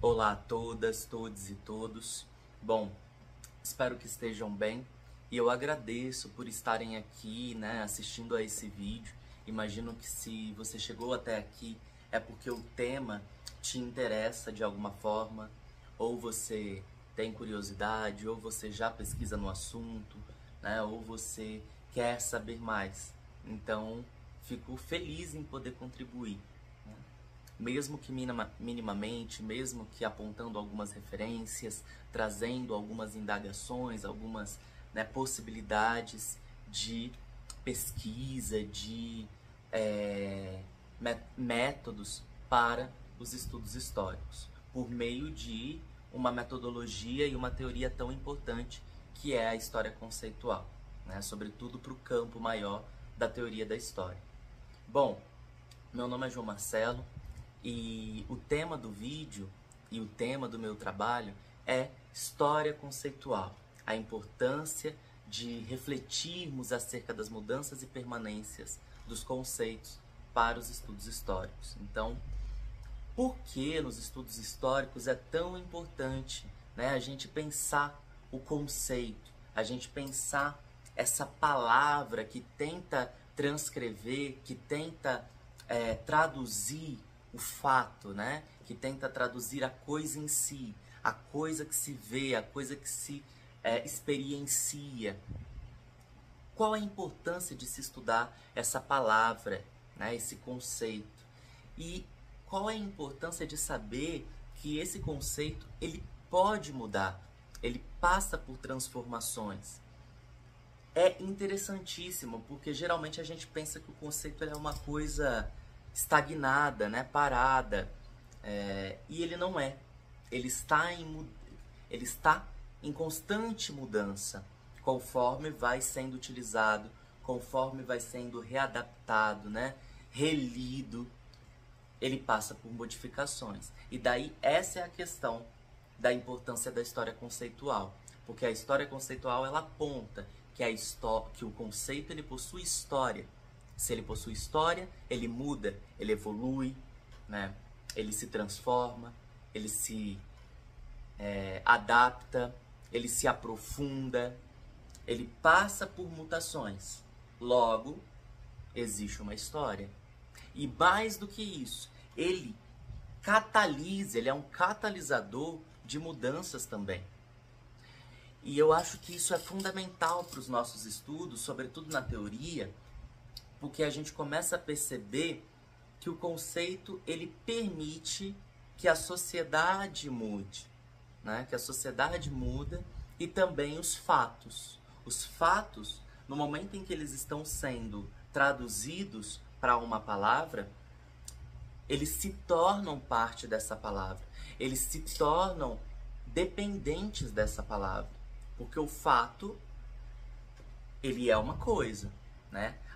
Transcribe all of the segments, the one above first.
Olá a todas, todos e todos. Bom, espero que estejam bem e eu agradeço por estarem aqui, assistindo a esse vídeo. Imagino que se você chegou até aqui é porque o tema te interessa de alguma forma, ou você tem curiosidade, ou você já pesquisa no assunto, ou você quer saber mais. Então, fico feliz em poder contribuir. Mesmo que minimamente, mesmo que apontando algumas referências, trazendo algumas indagações, algumas possibilidades de pesquisa, de métodos para os estudos históricos, por meio de uma metodologia e uma teoria tão importante que é a história conceitual, sobretudo para o campo maior da teoria da história. Bom, meu nome é João Marcelo, e o tema do vídeo e o tema do meu trabalho é história conceitual, a importância de refletirmos acerca das mudanças e permanências dos conceitos para os estudos históricos. Então, por que nos estudos históricos é tão importante a gente pensar o conceito, a gente pensar essa palavra que tenta transcrever, que tenta traduzir o fato, que tenta traduzir a coisa em si, a coisa que se vê, a coisa que se experiencia. Qual a importância de se estudar essa palavra, esse conceito? E qual a importância de saber que esse conceito ele pode mudar, ele passa por transformações? É interessantíssimo, porque geralmente a gente pensa que o conceito é uma coisa estagnada, parada, e ele não é. Ele está em constante mudança, conforme vai sendo utilizado, conforme vai sendo readaptado, relido, ele passa por modificações. E daí essa é a questão da importância da história conceitual, porque a história conceitual ela aponta que o conceito ele possui história. Se ele possui história, ele muda, ele evolui, ele se transforma, ele se adapta, ele se aprofunda, ele passa por mutações. Logo, existe uma história. E mais do que isso, ele catalisa, ele é um catalisador de mudanças também. E eu acho que isso é fundamental para os nossos estudos, sobretudo na teoria, porque a gente começa a perceber que o conceito ele permite que a sociedade mude, que a sociedade muda e também os fatos. Os fatos, no momento em que eles estão sendo traduzidos para uma palavra, eles se tornam parte dessa palavra, eles se tornam dependentes dessa palavra, porque o fato ele é uma coisa,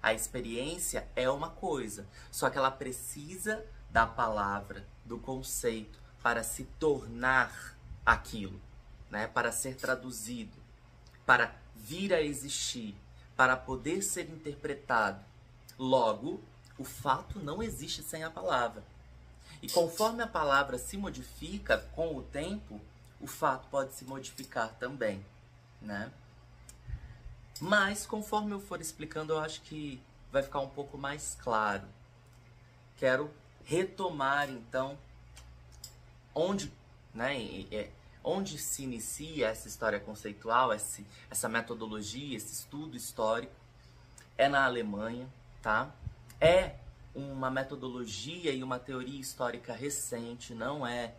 A experiência é uma coisa, só que ela precisa da palavra, do conceito, para se tornar aquilo, para ser traduzido, para vir a existir, para poder ser interpretado. Logo, o fato não existe sem a palavra. E conforme a palavra se modifica com o tempo, o fato pode se modificar também, Mas, conforme eu for explicando, eu acho que vai ficar um pouco mais claro. Quero retomar, então, onde se inicia essa história conceitual, essa metodologia, esse estudo histórico. É na Alemanha, É uma metodologia e uma teoria histórica recente, não é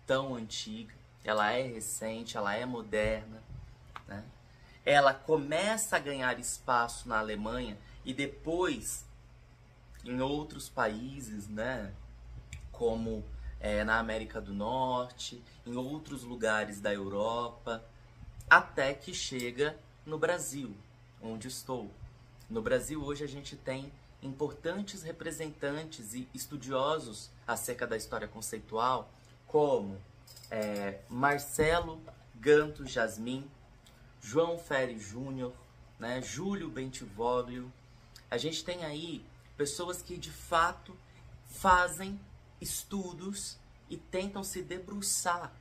tão antiga. Ela é recente, ela é moderna, Ela começa a ganhar espaço na Alemanha e depois em outros países, como na América do Norte, em outros lugares da Europa, até que chega no Brasil, onde estou. No Brasil hoje a gente tem importantes representantes e estudiosos acerca da história conceitual, como Marcelo Ganto Jasmin, João Ferri Júnior, Júlio Bentivoglio. A gente tem aí pessoas que de fato fazem estudos e tentam se debruçar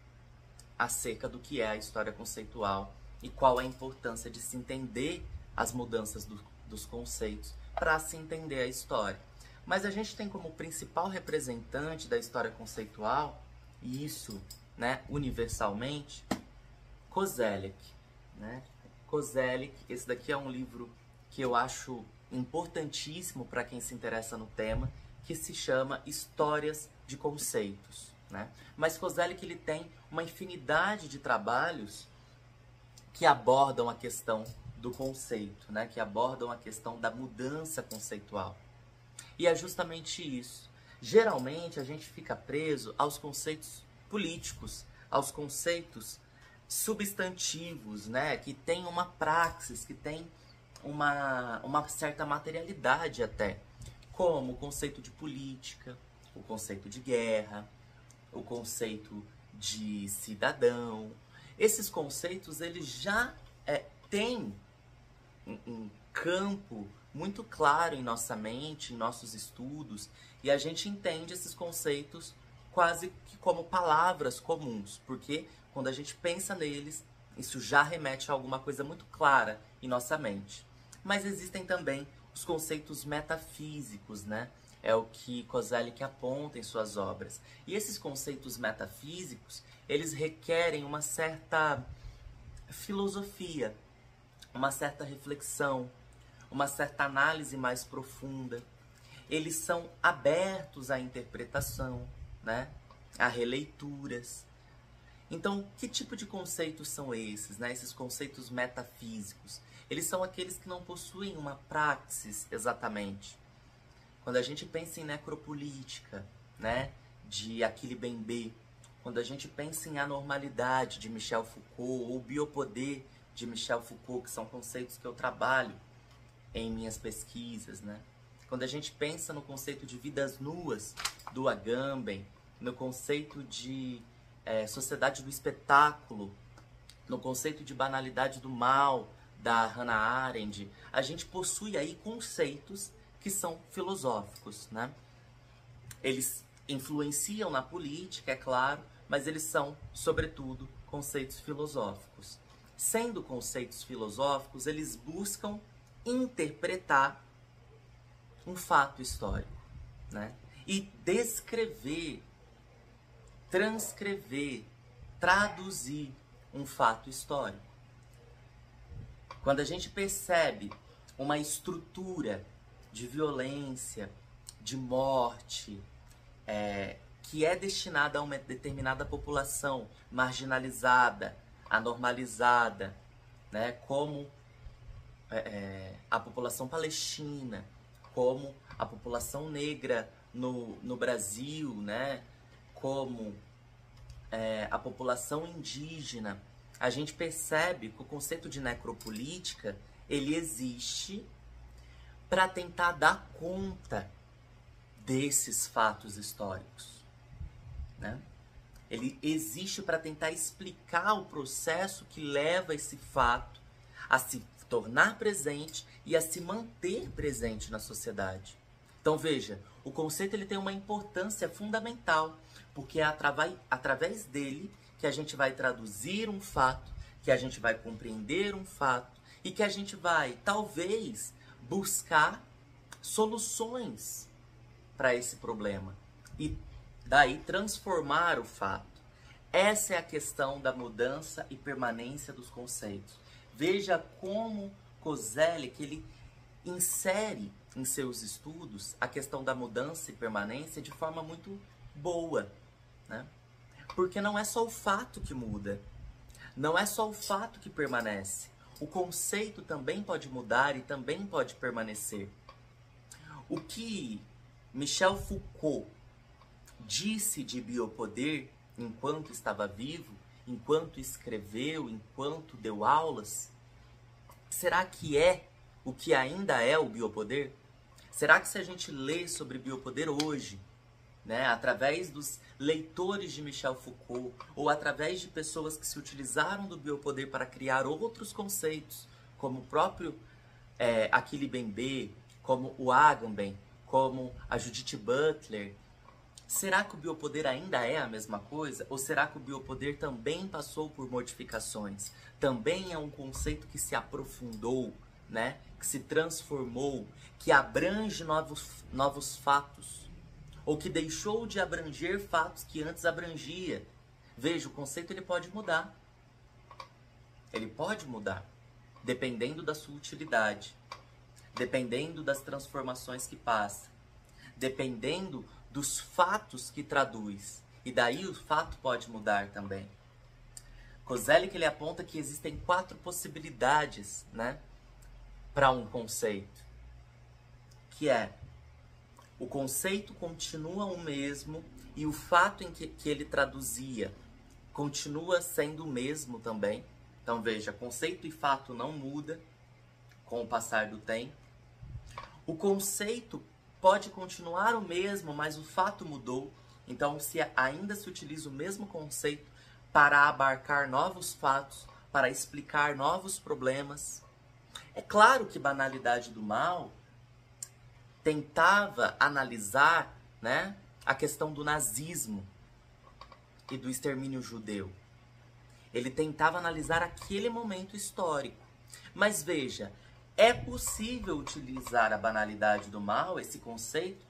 acerca do que é a história conceitual e qual é a importância de se entender as mudanças dos conceitos para se entender a história. Mas a gente tem como principal representante da história conceitual, e isso, né, universalmente, Koselleck, né? Koselleck, esse daqui é um livro que eu acho importantíssimo para quem se interessa no tema, que se chama Histórias de Conceitos, né? Mas Koselleck, ele tem uma infinidade de trabalhos que abordam a questão do conceito, né? Que abordam a questão da mudança conceitual. E é justamente isso. Geralmente a gente fica preso aos conceitos políticos, aos conceitos substantivos, né? Que tem uma praxis, que tem uma certa materialidade até, como o conceito de política, o conceito de guerra, o conceito de cidadão. Esses conceitos, eles já têm um campo muito claro em nossa mente, em nossos estudos, e a gente entende esses conceitos quase que como palavras comuns, porque quando a gente pensa neles, isso já remete a alguma coisa muito clara em nossa mente. Mas existem também os conceitos metafísicos, né? É o que Koselleck aponta em suas obras. E esses conceitos metafísicos, eles requerem uma certa filosofia, uma certa reflexão, uma certa análise mais profunda. Eles são abertos à interpretação, né? A releituras. Então, que tipo de conceitos são esses, né? Esses conceitos metafísicos? Eles são aqueles que não possuem uma praxis exatamente. Quando a gente pensa em necropolítica, né, de Achille Mbembe, quando a gente pensa em anormalidade de Michel Foucault ou biopoder de Michel Foucault, que são conceitos que eu trabalho em minhas pesquisas, né? Quando a gente pensa no conceito de vidas nuas do Agamben, no conceito de sociedade do espetáculo, no conceito de banalidade do mal da Hannah Arendt, a gente possui aí conceitos que são filosóficos, né? Eles influenciam na política, é claro, mas eles são, sobretudo, conceitos filosóficos. Sendo conceitos filosóficos, eles buscam interpretar um fato histórico, né? E descrever, transcrever, traduzir um fato histórico. Quando a gente percebe uma estrutura de violência, de morte, que é destinada a uma determinada população marginalizada, anormalizada, né? Como a população palestina, como a população negra no Brasil, né? Como a população indígena, a gente percebe que o conceito de necropolítica, ele existe para tentar dar conta desses fatos históricos, né? Ele existe para tentar explicar o processo que leva esse fato a se tornar presente e a se manter presente na sociedade. Então veja, o conceito ele tem uma importância fundamental, porque é através dele que a gente vai traduzir um fato, que a gente vai compreender um fato e que a gente vai, talvez, buscar soluções para esse problema e daí transformar o fato. Essa é a questão da mudança e permanência dos conceitos. Veja como Koselleck ele insere em seus estudos a questão da mudança e permanência de forma muito boa, né? Porque não é só o fato que muda, não é só o fato que permanece. O conceito também pode mudar e também pode permanecer. O que Michel Foucault disse de biopoder enquanto estava vivo, enquanto escreveu, enquanto deu aulas, será que é o que ainda é o biopoder? Será que se a gente lê sobre biopoder hoje, né, através dos leitores de Michel Foucault ou através de pessoas que se utilizaram do biopoder para criar outros conceitos, como o próprio Achille Mbembe, como o Agamben, como a Judith Butler, Será que o biopoder ainda é a mesma coisa? Ou será que o biopoder também passou por modificações? Também é um conceito que se aprofundou, né? Que se transformou, que abrange novos fatos, ou que deixou de abranger fatos que antes abrangia. Veja, o conceito ele pode mudar. Ele pode mudar, dependendo da sua utilidade, dependendo das transformações que passa, dependendo dos fatos que traduz. E daí o fato pode mudar também. Koselleck ele aponta que existem 4 possibilidades, né, para um conceito. Que é, o conceito continua o mesmo e o fato em que ele traduzia continua sendo o mesmo também. Então veja, conceito e fato não muda com o passar do tempo. O conceito pode continuar o mesmo, mas o fato mudou. Então ainda se utiliza o mesmo conceito para abarcar novos fatos, para explicar novos problemas. É claro que Banalidade do Mal tentava analisar, né, a questão do nazismo e do extermínio judeu. Ele tentava analisar aquele momento histórico. Mas veja, é possível utilizar a banalidade do mal, esse conceito,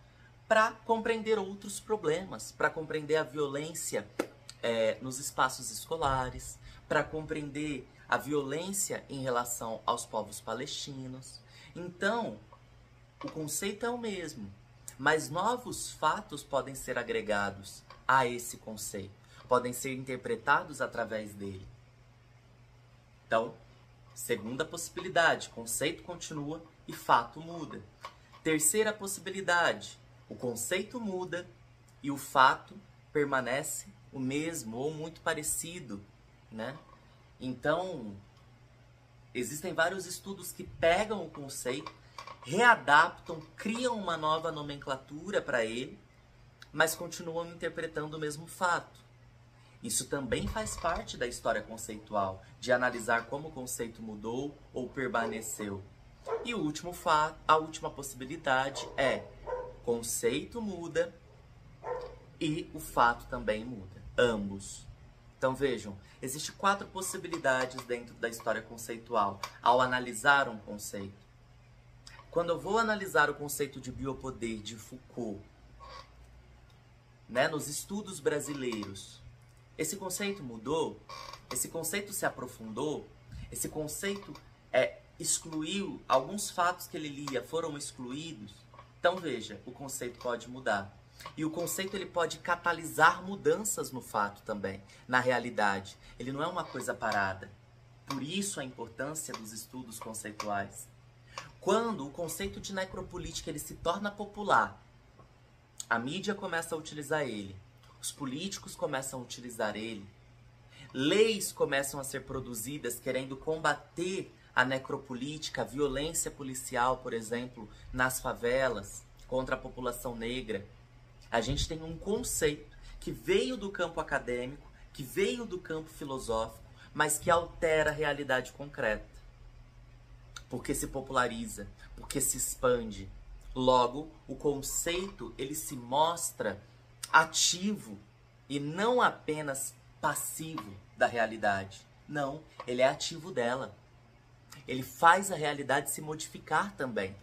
para compreender outros problemas, para compreender a violência nos espaços escolares, para compreender a violência em relação aos povos palestinos. Então, o conceito é o mesmo, mas novos fatos podem ser agregados a esse conceito, podem ser interpretados através dele. Então, segunda possibilidade, conceito continua e fato muda. Terceira possibilidade, o conceito muda e o fato permanece o mesmo ou muito parecido, né? Então, existem vários estudos que pegam o conceito, readaptam, criam uma nova nomenclatura para ele, mas continuam interpretando o mesmo fato. Isso também faz parte da história conceitual, de analisar como o conceito mudou ou permaneceu. E o último fato, a última possibilidade é conceito muda e o fato também muda, ambos. Então vejam, existem 4 possibilidades dentro da história conceitual ao analisar um conceito. Quando eu vou analisar o conceito de biopoder de Foucault, né, nos estudos brasileiros, esse conceito mudou? Esse conceito se aprofundou? Esse conceito excluiu? Alguns fatos que ele lia foram excluídos? Então veja, o conceito pode mudar. E o conceito ele pode catalisar mudanças no fato também, na realidade. Ele não é uma coisa parada. Por isso a importância dos estudos conceituais. Quando o conceito de necropolítica ele se torna popular, a mídia começa a utilizar ele, os políticos começam a utilizar ele, leis começam a ser produzidas querendo combater a necropolítica, a violência policial, por exemplo, nas favelas, contra a população negra. A gente tem um conceito que veio do campo acadêmico, que veio do campo filosófico, mas que altera a realidade concreta. Porque se populariza, porque se expande. Logo, o conceito ele se mostra ativo e não apenas passivo da realidade. Não, ele é ativo dela. Ele faz a realidade se modificar também.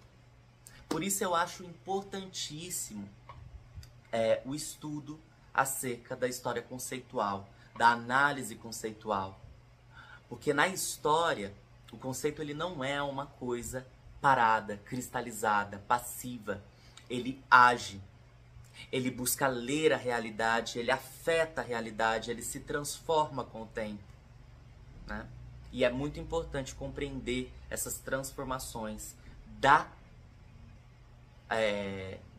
Por isso eu acho importantíssimo o estudo acerca da história conceitual, da análise conceitual. Porque na história, o conceito ele não é uma coisa parada, cristalizada, passiva. Ele age. Ele busca ler a realidade, ele afeta a realidade, ele se transforma com o tempo, né? E é muito importante compreender essas transformações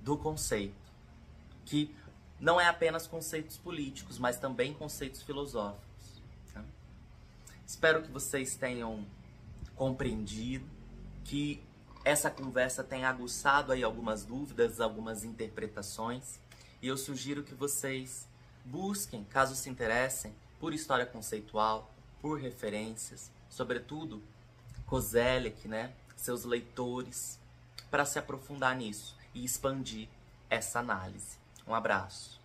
do conceito, que não é apenas conceitos políticos, mas também conceitos filosóficos, né? Espero que vocês tenham compreendido, que essa conversa tenha aguçado aí algumas dúvidas, algumas interpretações, e eu sugiro que vocês busquem, caso se interessem, por história conceitual, por referências, sobretudo Koselleck, né, seus leitores, para se aprofundar nisso e expandir essa análise. Um abraço.